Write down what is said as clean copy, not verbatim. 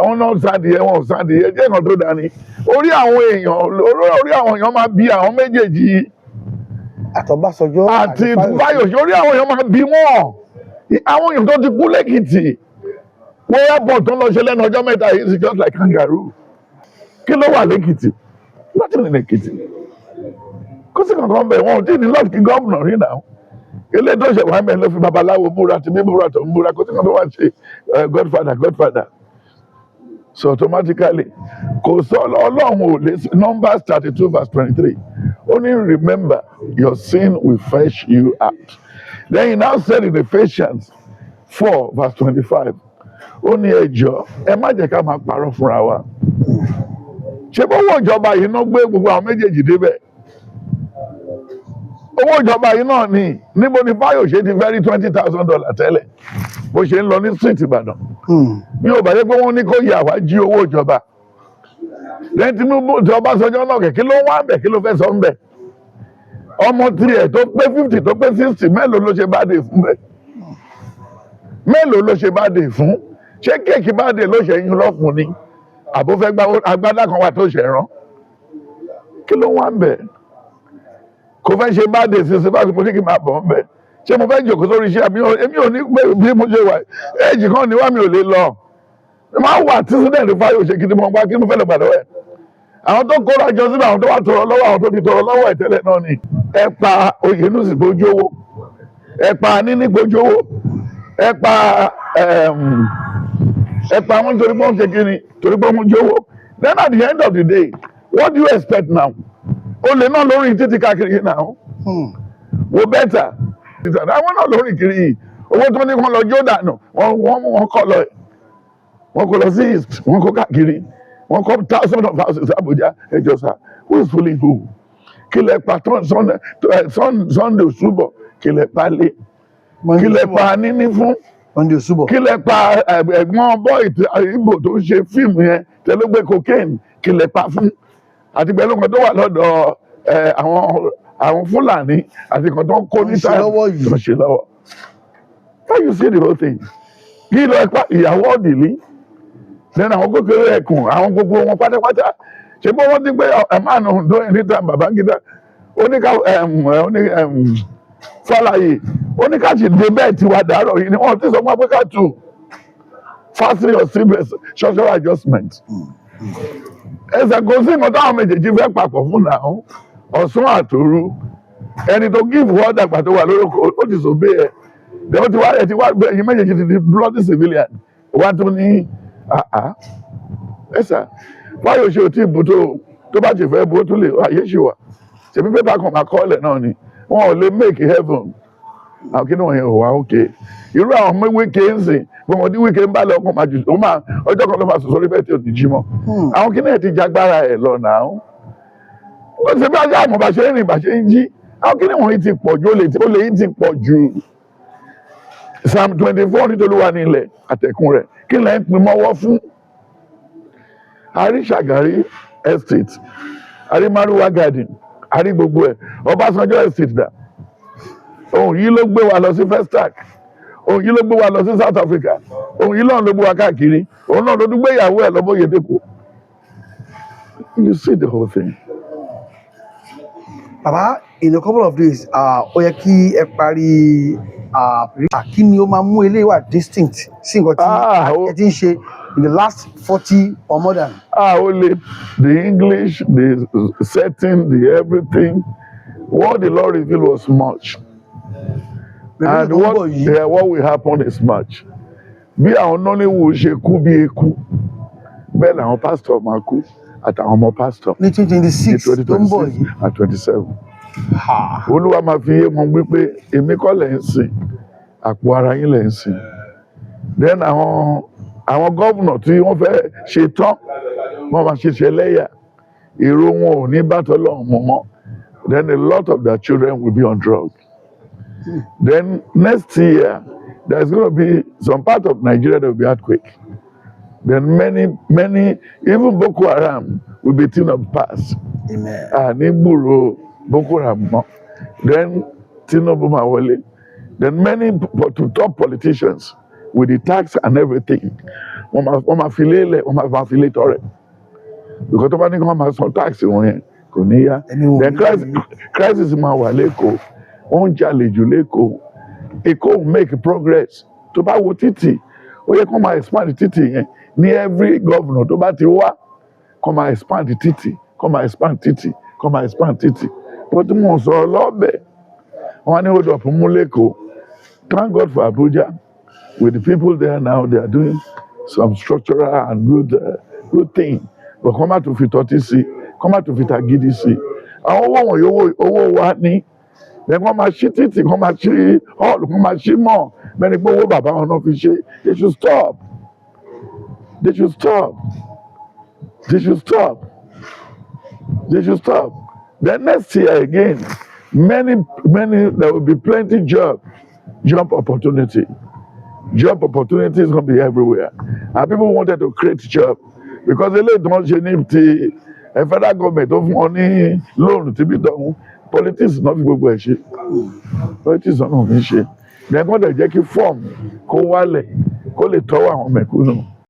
àwọn náà sáàdì ẹ wọn ò sáàdì ẹ jẹ́ nǹkan tó dání orí àwọn èèyàn máa bí àwọn méjèèjì àtọ̀básọjọ́ àti Fáyọ̀ṣe orí àwọn èèyàn máa bí wọn àwọn èèyàn tó ti kú lẹ́kìtì wọ́n airport tó ń lọ ṣe lẹ́nu ọjọ́ mẹ́ta yìí is just like kangaroo kí ló wà lẹ́kìtì láti ní lẹ́kìtì kó sì kankan bẹ̀ wọn ò tí ì ní lọ́ọ̀kì gọ́ọ̀nà rí náà ilé tó ṣe wàá mẹ́rin ló fi babaláwo búra tí bí búra tó ń búra kó sì kankan wá ṣe godfather so automatically kò sọ ọlọ́run ò lè Numbers 32:23 only remember your sin will fetch you out then he now said in Ephesians 4:25 ó ní ẹjọ́ ẹ má jẹ́ ká máa parọ́ fúnra wa ṣé owó ìjọba yìí náà gbé gbogbo àwọn méjèèjì débẹ̀ owó ìjọba yìí náà ní níbo ni Fáyọ̀ṣe ti fẹ́ rí $20,000 tẹ́lẹ̀ bó ṣe ń lọ ní street Ìbàdàn mi ò bàjẹ́ pé wọ́n ní kó yà wá jí owó ìjọba lẹ́yìn Tinubu tí Ọbásanjọ́ náà kẹ̀ kí ló wá ń bẹ̀ kí ló fẹ́ sọ ń bẹ̀ ọmọ tirẹ̀ tó pé 50 tó pé 60 mélòó ló ṣe bá dé fún bẹ̀ mélòó ló ṣe bá dé fún ṣé kéèkì bá dé ló ṣe yín lọ́kùn ni àbó fẹ́ gba agbádá kan wà tó ṣe rán kí ló wá ń bẹ̀ kò fẹ́ ṣe bá dé sísè bá mo ní kí n máa bọ̀ ń bẹ̀ ṣé mo fẹ́ jòkó sórí iṣẹ́ èmi ò ní bí mo ṣe wà éèjì kan ní wá mi ò lè lọ máa wà tí sídẹ̀ẹ̀dì Fáyọ̀ṣe kí ni mo gbá kí mo fẹ́ lọ gbàdọ̀ ẹ̀ àwọn tó kóra jọ síbẹ̀ àwọn tó wà tọrọ lọ́wọ́ àwọn tó ti tọrọ lọ́wọ́ ẹ̀ tẹ́lẹ̀ náà ni ẹ pa Oyènúsì gbójú owó ẹ pa Níní gbójú owó ẹ pa wọn torí pé wọn ṣe kí ni torí pé wọn jówó then at the end of the day what do you expect now olè náà lórí títí káàkiri náà wo bẹ́tà àwọn náà lórí kiri yìí owó tó ní kán lọ jó dànù wọ́n kọ́ lọ wọ́n kó lọ sí east wọ́n kó káàkiri wọ́n kọ́ thousands of houses Abuja ẹjọ́ sá who is fooling who kí lẹ pa Sunday Òṣùbọ̀ kí lẹ pa lé kí lẹ pa Níní fún kí lẹ pa ẹ̀gbọ́n bọ́ì Ìgbò tó ń ṣe fíìmù yẹn tẹlẹgbẹ cocaine kí lẹ pa fún àti pẹ̀lú nǹkan tó wà lọ́dọ̀ àwọn Fúlàní àti nǹkan tó ń kó ní táyà tó ń ṣe lọ́wọ́ how you see the whole thing kí lọ pa ìyàwó ọ̀dìlí lẹ́nu àwọn kékeré ẹ̀kùn àwọn gbogbo wọn pátápátá ṣe bó wọ́n ti gbé ẹ̀mánu tó níta Babangida Fálàyé oníkàṣì dé bẹ́ẹ̀ ti wà dàárọ̀ yìí ni wọ́n ti sọ fún pé ká tù fásitì or structural adjustment ẹsẹ̀ kò sí nǹkan táwọn méjèèjì fẹ́ papọ̀ fún náà Ọ̀ṣun àtòru ẹni tó give wọ́n dàgbà tó wà lórúkọ ó ti sọ bẹ́ẹ̀ ó ti wá ẹ̀ ti wá gbé ẹ̀yin méjèèjì ti di bloody civilian wá tó ní ẹ̀sà Fáyọ̀ṣe ò tí ì bú tó bá ti fẹ́ bú ó tún lè ayé ṣì wà ṣèbí pépà kan máa kọ́ọ̀lẹ̀ náà ni wọn ò lè make heaven àwọn kí ni wọ́n yẹn ò wá òkè irú àwọn ọmọ Wike ń sìn gbọmọdé Wike ń bá lọ ọkàn máa jù ó máa ọjọ́ kan ló máa sọ sórí bẹ́ẹ̀ tí ò ní jí mọ́ àwọn kí ni ẹ̀ ti jagbára ẹ̀ lọ náà ó ṣe bí ajá àmọ́ bá ṣe ń rìn bá ṣe ń jí àwọn kí ni wọ́n ti pọ̀ jù ó lè yín ti pọ̀ jù Psalm 24 nítorí wà nílẹ̀ àtẹ̀kùn rẹ̀ kí lẹ́ ń pin mọ́wọ́ fún àrí Ṣàgárí estate àrí Maruwa garden àrí gbogbo ẹ̀ Ọbásanjọ́ estate dà òun yìí ló gbé wa lọ sí Festac òun yìí ló gbé wa lọ sí South Africa òun yìí náà ló gbé wa káàkiri òun náà ló dúgbé ìyàwó ẹ̀ lọ́bọ̀ Yèdèkó you see the whole thing. Bàbá in a couple of days ó yẹ kí ẹ parí kí ni ó máa mú eléyìí wà distinct sí nǹkan tí ẹ ti ń ṣe in the last 40 or more than. Only the English, the setting, the everything. What the Lord revealed was much. And what will happen is much. Bí àwọn Nollywood ṣe kú bí eku, bẹ́ẹ̀ làwọn pásítọ̀ máa kú àtàwọn ọmọ pásítọ̀. Ní 2026 tó ń bọ̀ yìí. At 27. Olúwa máa fi yé wọn wípé èmi kọ́ lẹ̀ ń sìn, àpò ara yín lẹ̀ ń sìn. Then àwọn gómìnà tí wọ́n fẹ́ ṣe tán wọ́n máa ṣe lẹ́yà èrò wọn ò ní bàtọ́ lọ́hùn mọ́ mọ́ then a lot of their children will be on drugs. Then next year there's going to be some part of Nigeria that will be earthquake. Then many even Boko Haram will be thing of past. Ní gbúròó Boko Haram mọ́. Then Tinubu máa wọlé. Then many top politicians with the tax and everything wọ́n máa fi lélẹ̀ wọ́n máa fi lé tọrẹ because tó bá ní kí wọ́n máa san tax wọn yẹn kò ní yá then crisis máa wà lẹ́kọ̀ọ́ wọ́n ń jalè jù lẹ́kọ̀ọ́ Èkó make progress tó bá wo títì ó yẹ kó máa expand títì yẹn ní every governor tó bá ti wá kó máa expand títì kó máa expand títì kó máa expand títì bó tí mo sọ lọ́bẹ̀ wọ́n ní hold up mú lẹ́kọ̀ọ́ thank God for Abuja with the people there now they are doing some structural and good thing but kó má tún fi tọ́tí sí kó má tún fi tagídí sí àwọn owó wọ̀nyí owó wa ní then kó máa ṣí títì kó máa ṣí hall kó máa ṣí mọ́ bẹ́ẹ̀ ni pé owó bàbá wọn náà fi ṣe they should stop they should stop they should stop they should stop then next year again many there will be plenty job opportunity is going to be everywhere and people wanted to create job because they don't need the federal government of money loan to be done politics not gbogbo ẹ ṣe politics náà ò ní ṣe then kó lè jẹ́ kí form kó wálẹ̀ kó lè tọ́wọ́ àwọn mẹ̀kúnnù.